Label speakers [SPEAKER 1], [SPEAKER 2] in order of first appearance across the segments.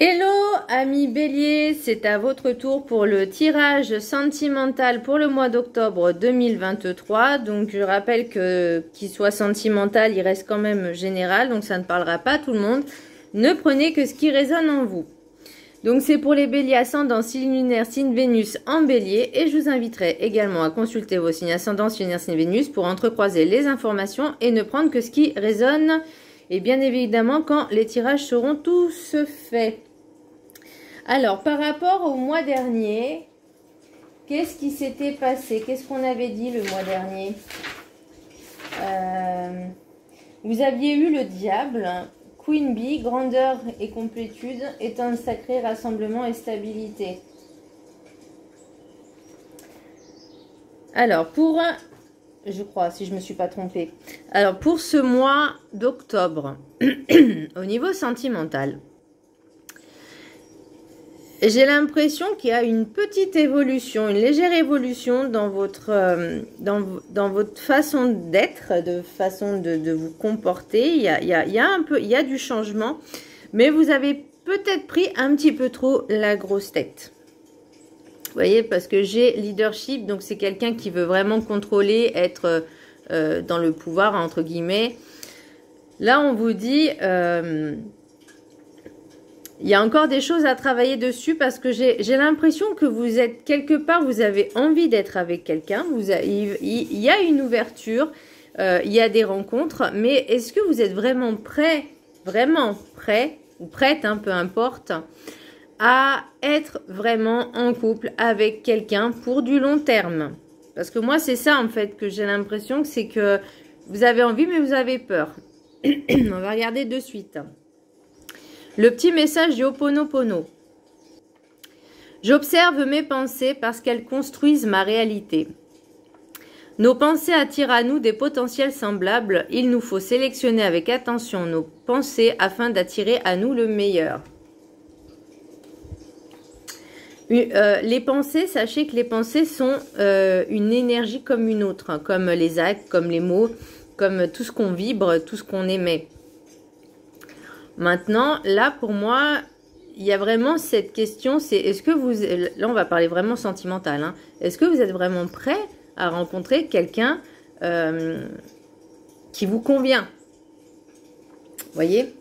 [SPEAKER 1] Hello amis bélier, c'est à votre tour pour le tirage sentimental pour le mois d'octobre 2023. Donc je rappelle que qu'il soit sentimental, il reste quand même général, donc ça ne parlera pas à tout le monde. Ne prenez que ce qui résonne en vous. Donc c'est pour les béliers ascendant, signe lunaire, signe Vénus en bélier. Et je vous inviterai également à consulter vos signes ascendant, signe lunaire, signe Vénus pour entrecroiser les informations et ne prendre que ce qui résonne. Et bien évidemment quand les tirages seront tous faits. Alors, par rapport au mois dernier, qu'est-ce qui s'était passé? Qu'est-ce qu'on avait dit le mois dernier? Vous aviez eu le diable, Queen Bee, grandeur et complétude, est un sacré rassemblement et stabilité. Alors, je crois, si je ne me suis pas trompée. Alors, pour ce mois d'octobre, au niveau sentimental, j'ai l'impression qu'il y a une petite évolution, une légère évolution dans votre, dans votre façon d'être, de façon de vous comporter. Il y a du changement, mais vous avez peut-être pris un petit peu trop la grosse tête. Vous voyez, parce que j'ai leadership, donc c'est quelqu'un qui veut vraiment contrôler, être dans le pouvoir, entre guillemets. Là, on vous dit... il y a encore des choses à travailler dessus parce que j'ai l'impression que vous êtes quelque part, vous avez envie d'être avec quelqu'un. Il y a une ouverture, il y a des rencontres, mais est-ce que vous êtes vraiment prêt, ou prête, hein, peu importe, à être vraiment en couple avec quelqu'un pour du long terme? Parce que moi, c'est ça en fait que j'ai l'impression, c'est que vous avez envie mais vous avez peur. On va regarder de suite. Le petit message du Ho'oponopono. J'observe mes pensées parce qu'elles construisent ma réalité. Nos pensées attirent à nous des potentiels semblables. Il nous faut sélectionner avec attention nos pensées afin d'attirer à nous le meilleur. Les pensées, sachez que les pensées sont une énergie comme une autre, hein, comme les actes, comme les mots, comme tout ce qu'on vibre, tout ce qu'on émet. Maintenant, là, pour moi, il y a vraiment cette question, c'est est-ce que vous... Là, on va parler vraiment sentimental. Hein, est-ce que vous êtes vraiment prêt à rencontrer quelqu'un qui vous convient? Vous voyez?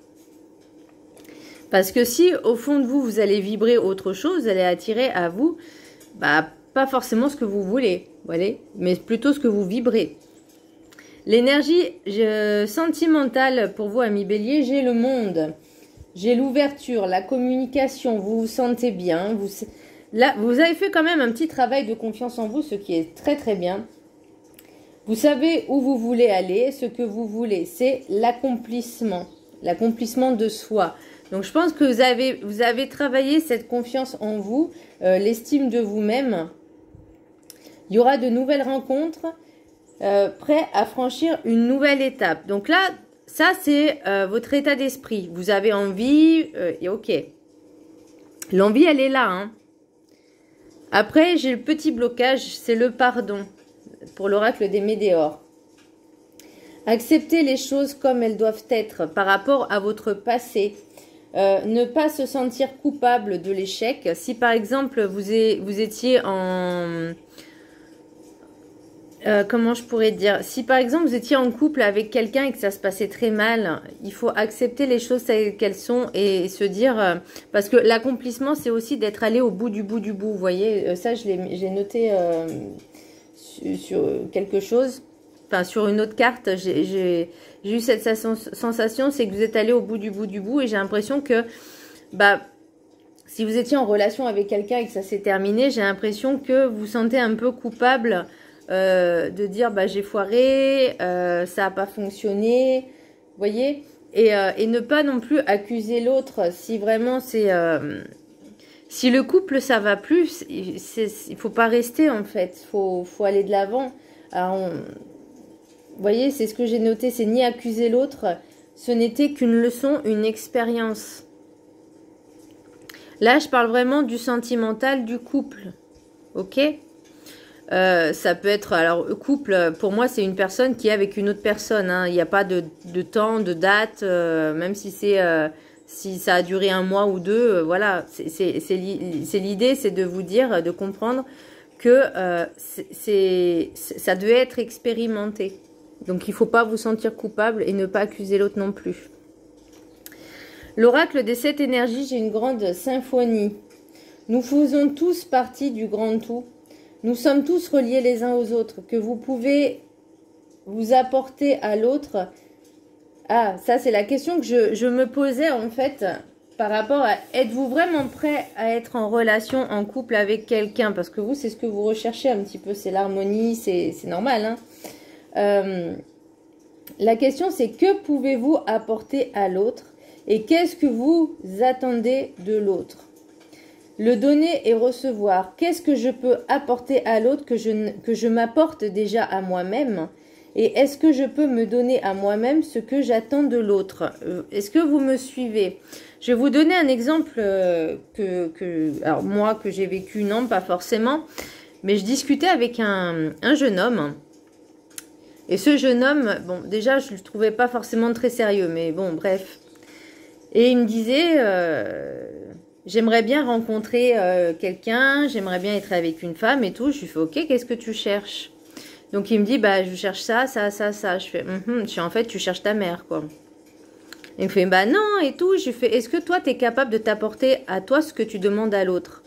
[SPEAKER 1] Parce que si, au fond de vous, vous allez vibrer autre chose, vous allez attirer à vous, bah, pas forcément ce que vous voulez, vous voyez, mais plutôt ce que vous vibrez. L'énergie sentimentale pour vous, amis bélier, j'ai le monde, j'ai l'ouverture, la communication, vous vous sentez bien. Là, vous avez fait quand même un petit travail de confiance en vous, ce qui est très très bien. Vous savez où vous voulez aller, ce que vous voulez, c'est l'accomplissement de soi. Donc je pense que vous avez travaillé cette confiance en vous, l'estime de vous-même. Il y aura de nouvelles rencontres. Prêt à franchir une nouvelle étape. Donc là, ça c'est votre état d'esprit. Vous avez envie, et ok. L'envie, elle est là. Hein. Après, j'ai le petit blocage, c'est le pardon. Pour l'oracle des Médéors. Acceptez les choses comme elles doivent être par rapport à votre passé. Ne pas se sentir coupable de l'échec. Si par exemple, vous étiez en... comment je pourrais dire? Si par exemple vous étiez en couple avec quelqu'un et que ça se passait très mal, il faut accepter les choses telles qu'elles sont et se dire... parce que l'accomplissement, c'est aussi d'être allé au bout du bout du bout. Vous voyez, ça j'ai noté sur quelque chose. Enfin, sur une autre carte, j'ai eu cette sensation, c'est que vous êtes allé au bout du bout et j'ai l'impression que... bah, si vous étiez en relation avec quelqu'un et que ça s'est terminé, j'ai l'impression que vous vous sentez un peu coupable... de dire bah j'ai foiré, ça n'a pas fonctionné, vous voyez, et ne pas non plus accuser l'autre si vraiment c'est si le couple ça va plus, il faut pas rester en fait, faut aller de l'avant. Alors vous voyez, c'est ce que j'ai noté, c'est ni accuser l'autre, ce n'était qu'une leçon, une expérience. Là je parle vraiment du sentimental du couple, ok? Ça peut être, alors couple, pour moi c'est une personne qui est avec une autre personne, hein. Il n'y a pas de temps, de date, même si c'est Si ça a duré 1 mois ou 2, voilà, c'est l'idée, c'est de vous dire, de comprendre que ça devait être expérimenté. Donc il ne faut pas vous sentir coupable et ne pas accuser l'autre non plus. L'oracle des 7 énergies, j'ai une grande symphonie. Nous faisons tous partie du grand tout. Nous sommes tous reliés les uns aux autres. Que vous pouvez vous apporter à l'autre. Ah, ça c'est la question que je me posais en fait par rapport à êtes-vous vraiment prêt à être en relation, en couple avec quelqu'un? Parce que vous, c'est ce que vous recherchez un petit peu, c'est l'harmonie, c'est normal. Hein. La question c'est que pouvez-vous apporter à l'autre et qu'est-ce que vous attendez de l'autre? Le donner et recevoir. Qu'est-ce que je peux apporter à l'autre que je m'apporte déjà à moi-même? Et est-ce que je peux me donner à moi-même ce que j'attends de l'autre? Est-ce que vous me suivez? Je vais vous donner un exemple alors moi, que j'ai vécu, non, pas forcément. Mais je discutais avec un jeune homme. Et ce jeune homme, bon, déjà, je ne le trouvais pas forcément très sérieux. Mais bon, bref. Et il me disait... j'aimerais bien rencontrer quelqu'un, j'aimerais bien être avec une femme et tout. Je lui fais, ok, qu'est-ce que tu cherches? Donc il me dit, bah je cherche ça, ça, ça, ça. Je fais, en fait, tu cherches ta mère, quoi. Il me fait, bah non, et tout. Je lui fais, est-ce que toi, tu es capable de t'apporter à toi ce que tu demandes à l'autre?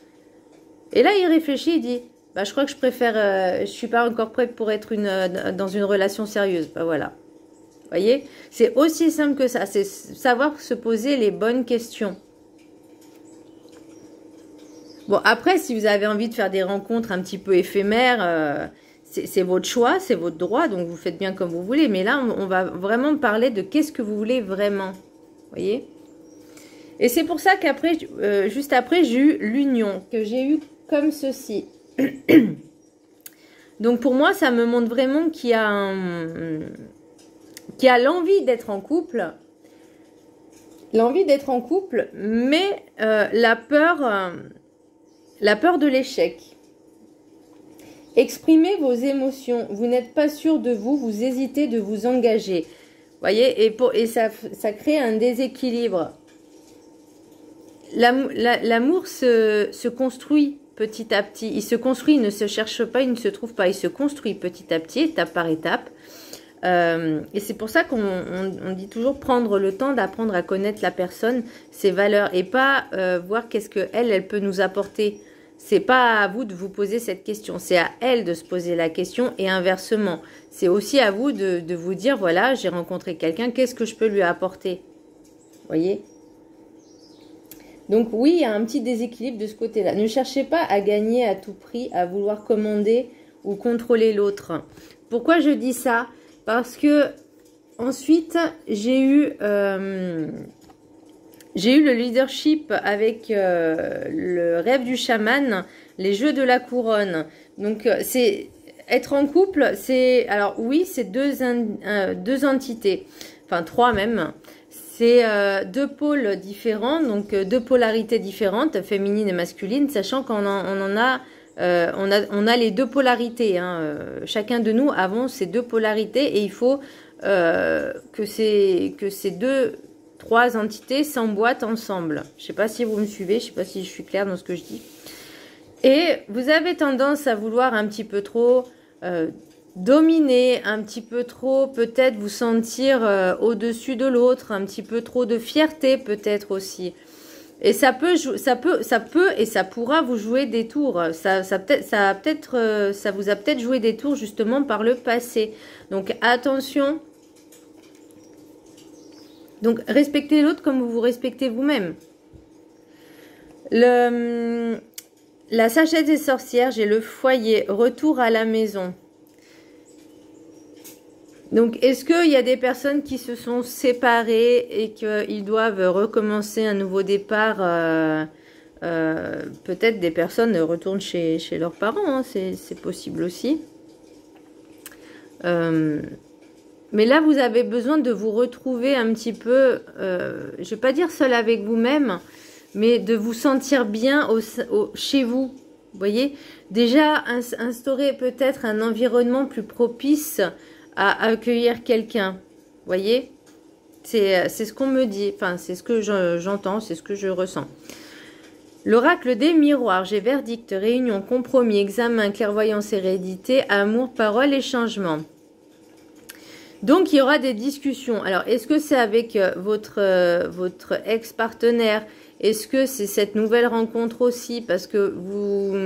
[SPEAKER 1] Et là, il réfléchit, il dit, bah je crois que je préfère, je suis pas encore prête pour être dans une relation sérieuse. Bah voilà. Vous voyez? C'est aussi simple que ça. C'est savoir se poser les bonnes questions. Bon, après, si vous avez envie de faire des rencontres un petit peu éphémères, c'est votre choix, c'est votre droit, donc vous faites bien comme vous voulez. Mais là, on va vraiment parler de qu'est-ce que vous voulez vraiment. Vous voyez? Et c'est pour ça qu'après, juste après, j'ai eu l'union, que j'ai eu comme ceci. Donc pour moi, ça me montre vraiment qu'il y a l'envie d'être en couple. L'envie d'être en couple, mais la peur de l'échec. Exprimez vos émotions. Vous n'êtes pas sûr de vous, vous hésitez de vous engager. Voyez, et ça crée un déséquilibre. L'amour se construit petit à petit. Il se construit, il ne se cherche pas, il ne se trouve pas. Il se construit petit à petit, étape par étape. Et c'est pour ça qu'on dit toujours prendre le temps d'apprendre à connaître la personne, ses valeurs, et pas voir qu'est-ce qu'elle peut nous apporter. C'est pas à vous de vous poser cette question, c'est à elle de se poser la question et inversement. C'est aussi à vous de vous dire, voilà, j'ai rencontré quelqu'un, qu'est-ce que je peux lui apporter? Voyez? Donc oui, il y a un petit déséquilibre de ce côté-là. Ne cherchez pas à gagner à tout prix, à vouloir commander ou contrôler l'autre. Pourquoi je dis ça? Parce que ensuite, j'ai eu le leadership avec le rêve du chaman, les jeux de la couronne. Donc, c'est être en couple, c'est... Alors oui, c'est deux entités, enfin 3 même. C'est 2 pôles différents, donc 2 polarités différentes, féminine et masculine, sachant qu'on on a les 2 polarités. Hein. Chacun de nous avons ces 2 polarités et il faut que ces 3 entités s'emboîtent ensemble. Je ne sais pas si vous me suivez, je ne sais pas si je suis claire dans ce que je dis. Et vous avez tendance à vouloir un petit peu trop dominer, un petit peu trop peut-être vous sentir au-dessus de l'autre, un petit peu trop de fierté peut-être aussi. Et ça peut et ça pourra vous jouer des tours. Ça vous a peut-être joué des tours justement par le passé. Donc attention. Donc respectez l'autre comme vous vous respectez vous-même. La sagesse des sorcières, j'ai le foyer, retour à la maison. Donc, est-ce qu'il y a des personnes qui se sont séparées et qu'ils doivent recommencer un nouveau départ? Peut-être des personnes retournent chez leurs parents, hein, c'est possible aussi. Mais là, vous avez besoin de vous retrouver un petit peu, je ne vais pas dire seul avec vous-même, mais de vous sentir bien chez vous. Vous voyez? Déjà, instaurer peut-être un environnement plus propice à accueillir quelqu'un, voyez? C'est ce qu'on me dit. Enfin, c'est ce que j'entends, c'est ce que je ressens. L'oracle des miroirs. J'ai verdict, réunion, compromis, examen, clairvoyance, hérédité, amour, parole et changement. Donc, il y aura des discussions. Alors, est-ce que c'est avec votre ex-partenaire? Est-ce que c'est cette nouvelle rencontre aussi? Parce que vous...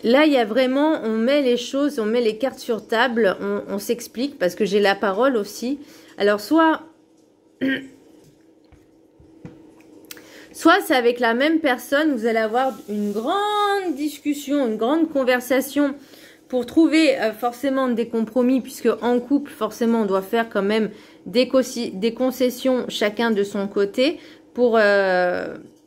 [SPEAKER 1] Là, il y a vraiment... On met les choses, on met les cartes sur table, on s'explique, parce que j'ai la parole aussi. Alors, soit c'est avec la même personne, vous allez avoir une grande discussion, une grande conversation pour trouver forcément des compromis, puisque en couple, forcément, on doit faire quand même des concessions chacun de son côté.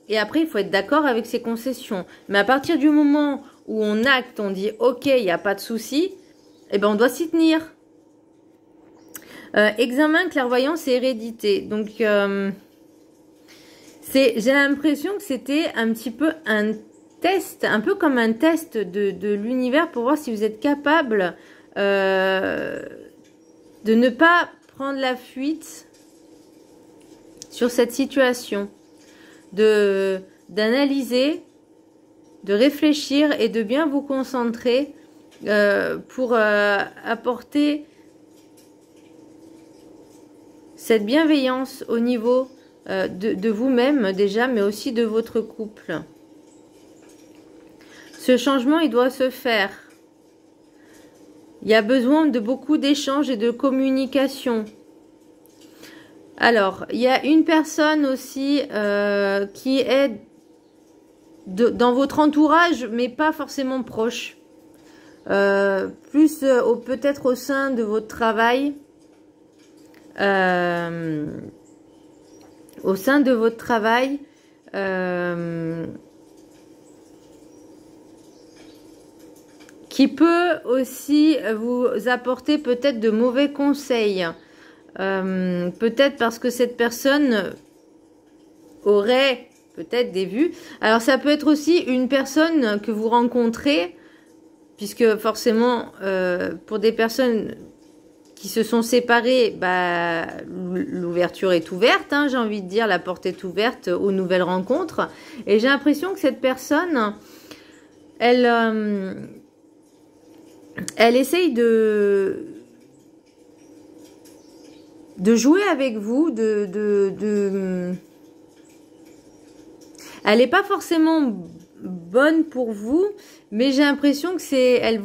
[SPEAKER 1] Et après, il faut être d'accord avec ces concessions. Mais à partir du moment où on acte, on dit « Ok, il n'y a pas de souci », eh ben, on doit s'y tenir. Examen, clairvoyance et hérédité. Donc, j'ai l'impression que c'était un petit peu un test, un peu comme un test de l'univers pour voir si vous êtes capable de ne pas prendre la fuite sur cette situation, d'analyser, de réfléchir et de bien vous concentrer pour apporter cette bienveillance au niveau de vous-même déjà, mais aussi de votre couple. Ce changement, il doit se faire. Il y a besoin de beaucoup d'échanges et de communication. Alors, il y a une personne aussi qui est dans votre entourage, mais pas forcément proche. Plus peut-être au sein de votre travail. Au sein de votre travail. Qui peut aussi vous apporter peut-être de mauvais conseils. Peut-être parce que cette personne aurait peut-être des vues. Alors ça peut être aussi une personne que vous rencontrez, puisque forcément pour des personnes qui se sont séparées, bah, l'ouverture est ouverte, hein, j'ai envie de dire, la porte est ouverte aux nouvelles rencontres. Et j'ai l'impression que cette personne, elle essaye de jouer avec vous, elle n'est pas forcément bonne pour vous, mais j'ai l'impression que elle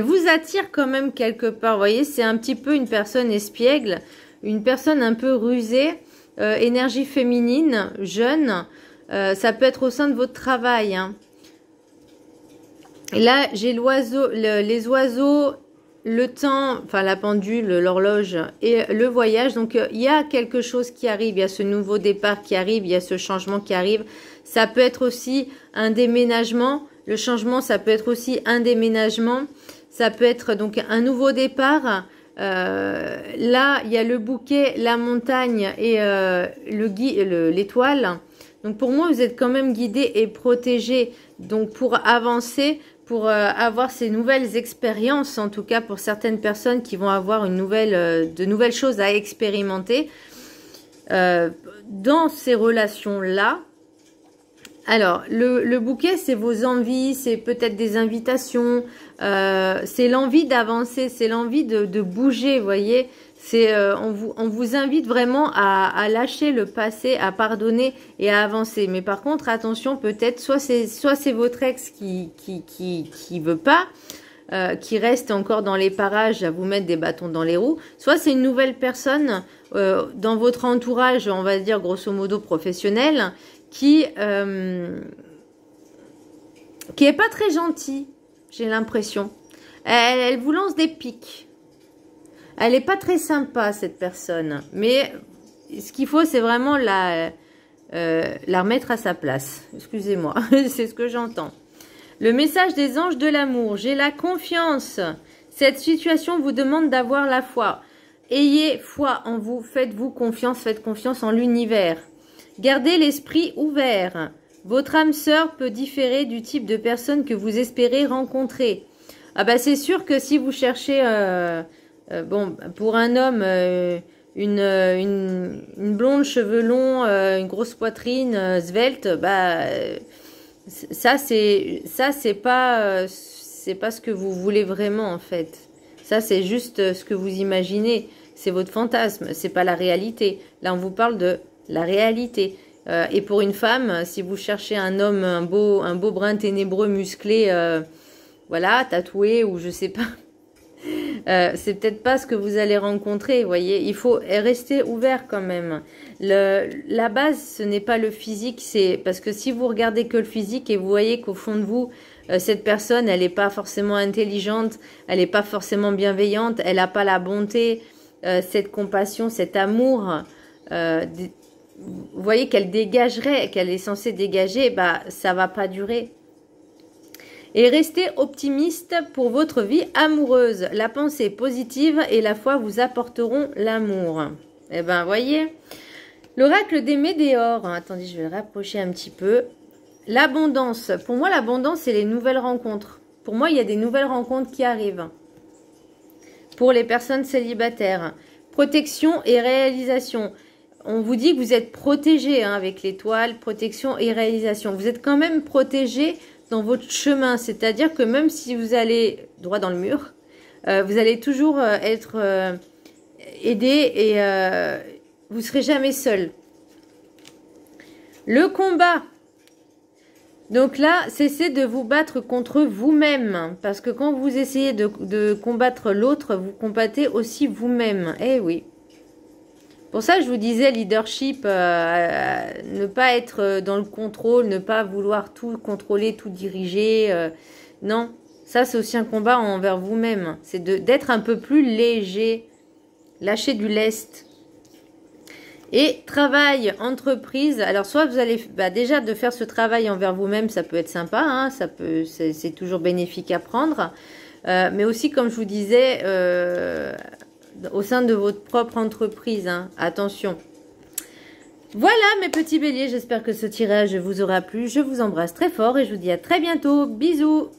[SPEAKER 1] vous attire quand même quelque part. Vous voyez, c'est un petit peu une personne espiègle, une personne un peu rusée, énergie féminine, jeune. Ça peut être au sein de votre travail, hein. Et là, j'ai l'oiseau, les oiseaux, le temps, enfin la pendule, l'horloge et le voyage. Donc, il y a quelque chose qui arrive, il y a ce nouveau départ qui arrive, il y a ce changement qui arrive. Ça peut être aussi un déménagement. Le changement, ça peut être aussi un déménagement. Ça peut être donc un nouveau départ. Là, il y a le bouquet, la montagne et l'étoile. Donc, pour moi, vous êtes quand même guidé et protégé. Donc, pour avancer, pour avoir ces nouvelles expériences, en tout cas pour certaines personnes qui vont avoir de nouvelles choses à expérimenter dans ces relations-là. Alors, le bouquet, c'est vos envies, c'est peut-être des invitations, c'est l'envie d'avancer, c'est l'envie de bouger, vous voyez. On vous invite vraiment à lâcher le passé, à pardonner et à avancer. Mais par contre, attention, peut-être, soit c'est votre ex qui veut pas, qui reste encore dans les parages à vous mettre des bâtons dans les roues, soit c'est une nouvelle personne dans votre entourage, on va dire grosso modo professionnel, qui est pas très gentil, j'ai l'impression. Elle vous lance des pics. Elle n'est pas très sympa, cette personne. Mais ce qu'il faut, c'est vraiment la remettre à sa place. Excusez-moi, c'est ce que j'entends. Le message des anges de l'amour. J'ai la confiance. Cette situation vous demande d'avoir la foi. Ayez foi en vous. Faites-vous confiance. Faites confiance en l'univers. Gardez l'esprit ouvert. Votre âme sœur peut différer du type de personne que vous espérez rencontrer. Ah bah c'est sûr que si vous cherchez Bon, pour un homme, une blonde, cheveux longs, une grosse poitrine, svelte, bah, ça c'est pas ce que vous voulez vraiment en fait. Ça c'est juste ce que vous imaginez. C'est votre fantasme, c'est pas la réalité. Là on vous parle de la réalité. Et pour une femme, si vous cherchez un homme, un beau brun ténébreux, musclé, voilà, tatoué ou je sais pas. C'est peut-être pas ce que vous allez rencontrer, vous voyez. Il faut rester ouvert quand même. La base, ce n'est pas le physique, c'est parce que si vous regardez que le physique et vous voyez qu'au fond de vous, cette personne, elle n'est pas forcément intelligente, elle n'est pas forcément bienveillante, elle n'a pas la bonté, cette compassion, cet amour, vous voyez qu'elle dégagerait, qu'elle est censée dégager, bah ça va pas durer. Et restez optimiste pour votre vie amoureuse. La pensée positive et la foi vous apporteront l'amour. Eh ben, voyez, l'oracle des Médéores. Attendez, je vais le rapprocher un petit peu. L'abondance. Pour moi, l'abondance, c'est les nouvelles rencontres. Pour moi, il y a des nouvelles rencontres qui arrivent. Pour les personnes célibataires. Protection et réalisation. On vous dit que vous êtes protégé hein, avec l'étoile, protection et réalisation. Vous êtes quand même protégé dans votre chemin, c'est-à-dire que même si vous allez droit dans le mur, vous allez toujours être aidé et vous ne serez jamais seul. Le combat. Donc là, cessez de vous battre contre vous-même, parce que quand vous essayez de combattre l'autre, vous combattez aussi vous-même. Eh oui. Pour ça, je vous disais leadership, ne pas être dans le contrôle, ne pas vouloir tout contrôler, tout diriger. Non, ça c'est aussi un combat envers vous-même. C'est d'être un peu plus léger, lâcher du lest. Et travail, entreprise. Alors soit vous allez déjà de faire ce travail envers vous-même, ça peut être sympa, hein, c'est toujours bénéfique à prendre. Mais aussi, comme je vous disais, au sein de votre propre entreprise, hein. Attention. Voilà mes petits béliers, j'espère que ce tirage vous aura plu. Je vous embrasse très fort et je vous dis à très bientôt. Bisous!